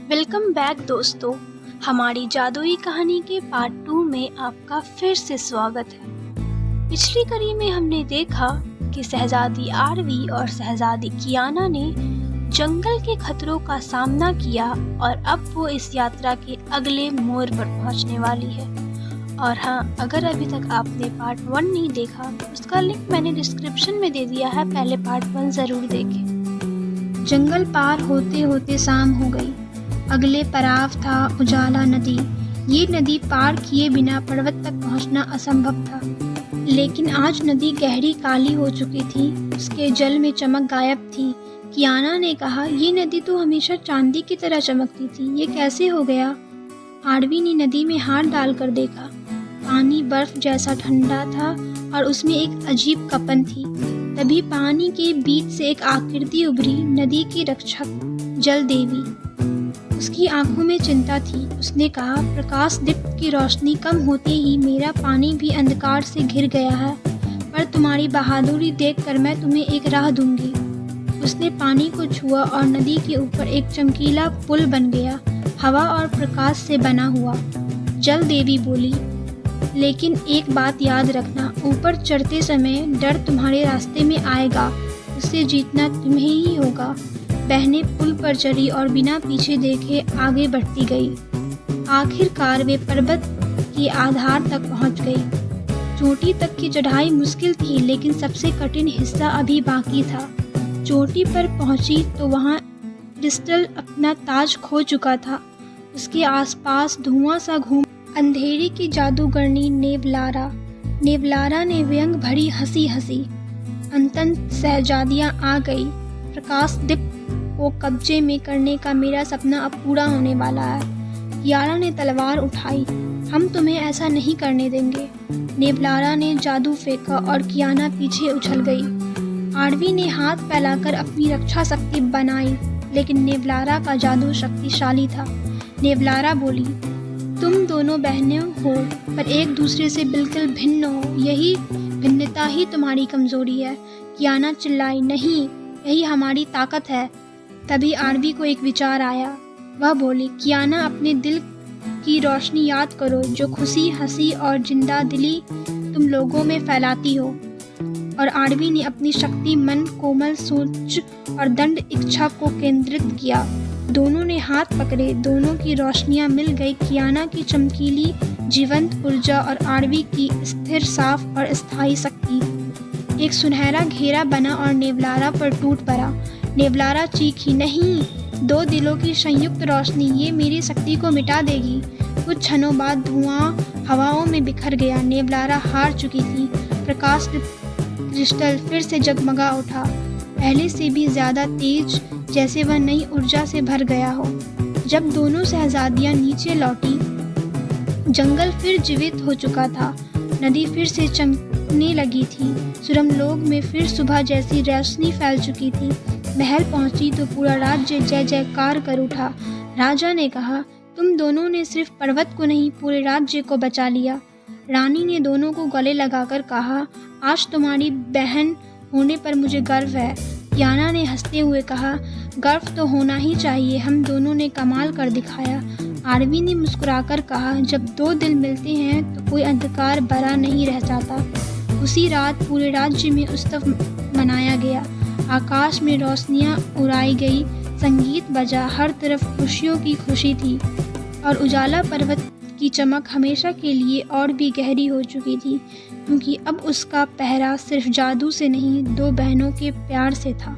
Welcome back दोस्तों। हमारी जादुई कहानी के पार्ट 2 में आपका फिर से स्वागत है। पिछली कड़ी में हमने देखा कि शहजादी आरवी और शहजादी कियाना ने जंगल के खतरों का सामना किया और अब वो इस यात्रा के अगले मोड़ पर पहुंचने वाली है। और हाँ, अगर अभी तक आपने पार्ट 1 नहीं देखा तो उसका लिंक मैंने डिस्क्रिप्शन में दे दिया है, पहले पार्ट 1 ज़रूर देखें। जंगल पार होते होते शाम हो गई। अगले पड़ाव था उजाला नदी। ये नदी पार किए बिना पर्वत तक पहुंचना असंभव था, लेकिन आज नदी गहरी काली हो चुकी थी। उसके जल में चमक गायब थी। कियाना ने कहा, ये नदी तो हमेशा चांदी की तरह चमकती थी, ये कैसे हो गया? आरवी ने नदी में हाथ डालकर देखा। पानी बर्फ जैसा ठंडा था और उसमें एक अजीब कंपन थी। तभी पानी के बीच से एक आकृति उभरी, नदी की रक्षक जल देवी। उसकी आंखों में चिंता थी। उसने कहा, प्रकाश दीप्त की रोशनी कम होते ही मेरा पानी भी अंधकार से घिर गया है, पर तुम्हारी बहादुरी देखकर मैं तुम्हें एक राह दूंगी। उसने पानी को छुआ और नदी के ऊपर एक चमकीला पुल बन गया, हवा और प्रकाश से बना हुआ। जल देवी बोली, लेकिन एक बात याद रखना, ऊपर चढ़ते समय डर तुम्हारे रास्ते में आएगा, उसे जीतना तुम्हें ही होगा। बहनें पुल पर चढ़ी और बिना पीछे देखे आगे बढ़ती गई। आखिरकार वे पर्वत के आधार तक पहुंच गई। चोटी तक की चढ़ाई मुश्किल थी, लेकिन सबसे कठिन हिस्सा अभी बाकी था। चोटी पर पहुंची तो वहां क्रिस्टल अपना ताज खो चुका था। उसके आसपास धुआं सा घूम अंधेरे की जादूगरनी नेवलारा ने व्यंग भरी हंसी हंसी। अंततः शहजादियां आ गई। प्रकाश दीप्त को कब्जे में करने का मेरा सपना अब पूरा होने वाला है। कियाना ने तलवार उठाई। हम तुम्हें ऐसा नहीं करने देंगे। नेवलारा ने जादू फेंका और कियाना पीछे उछल गई। आरवी ने हाथ फैलाकर अपनी रक्षा शक्ति बनाई, लेकिन नेवलारा का जादू शक्तिशाली था। नेवलारा बोली, तुम दोनों बहनें हो, पर एक दूसरे से बिल्कुल भिन्न हो। यही भिन्नता ही तुम्हारी कमजोरी है। कियाना चिल्लाई, नहीं, यही हमारी ताकत है। तभी आरवी को एक विचार आया। वह बोली, कियाना, अपने दिल की रोशनी याद करो, जो खुशी, हंसी और जिंदा दिली तुम लोगों में फैलाती हो। और आरवी ने अपनी शक्ति, मन, कोमल सोच और दंड इच्छा को केंद्रित किया। दोनों ने हाथ पकड़े, दोनों की रोशनियां मिल गई। कियाना की चमकीली जीवंत ऊर्जा और आरवी की स्थिर, साफ और स्थायी शक्ति। एक सुनहरा घेरा बना और नेवलारा पर टूट पड़ा। नेवलारा चीखी, नहीं, दो दिलों की संयुक्त रोशनी, ये मेरी शक्ति को मिटा देगी। कुछ क्षणों बाद धुआं हवाओं में बिखर गया। नेवलारा हार चुकी थी। प्रकाश क्रिस्टल फिर से जगमगा उठा, पहले से भी ज्यादा तेज, जैसे वह नई ऊर्जा से भर गया हो। जब दोनों शहजादियां नीचे लौटी, जंगल फिर जीवित हो चुका था। नदी फिर से चमकने लगी थी। सुरंगलोक में फिर सुबह जैसी रोशनी फैल चुकी थी। महल पहुंची तो पूरा राज्य जय जयकार कर उठा। राजा ने कहा, तुम दोनों ने सिर्फ पर्वत को नहीं, पूरे राज्य को बचा लिया। रानी ने दोनों को गले लगाकर कहा, आज तुम्हारी बहन होने पर मुझे गर्व है। कियाना ने हंसते हुए कहा, गर्व तो होना ही चाहिए, हम दोनों ने कमाल कर दिखाया। आरवी ने मुस्कुराकर कहा, जब दो दिल मिलते हैं तो कोई अंधकार बड़ा नहीं रह जाता। उसी रात पूरे राज्य में उत्सव मनाया गया। आकाश में रोशनियां उड़ाई गई, संगीत बजा, हर तरफ खुशियों की खुशी थी। और उजाला पर्वत की चमक हमेशा के लिए और भी गहरी हो चुकी थी, क्योंकि अब उसका पहरा सिर्फ जादू से नहीं, दो बहनों के प्यार से था।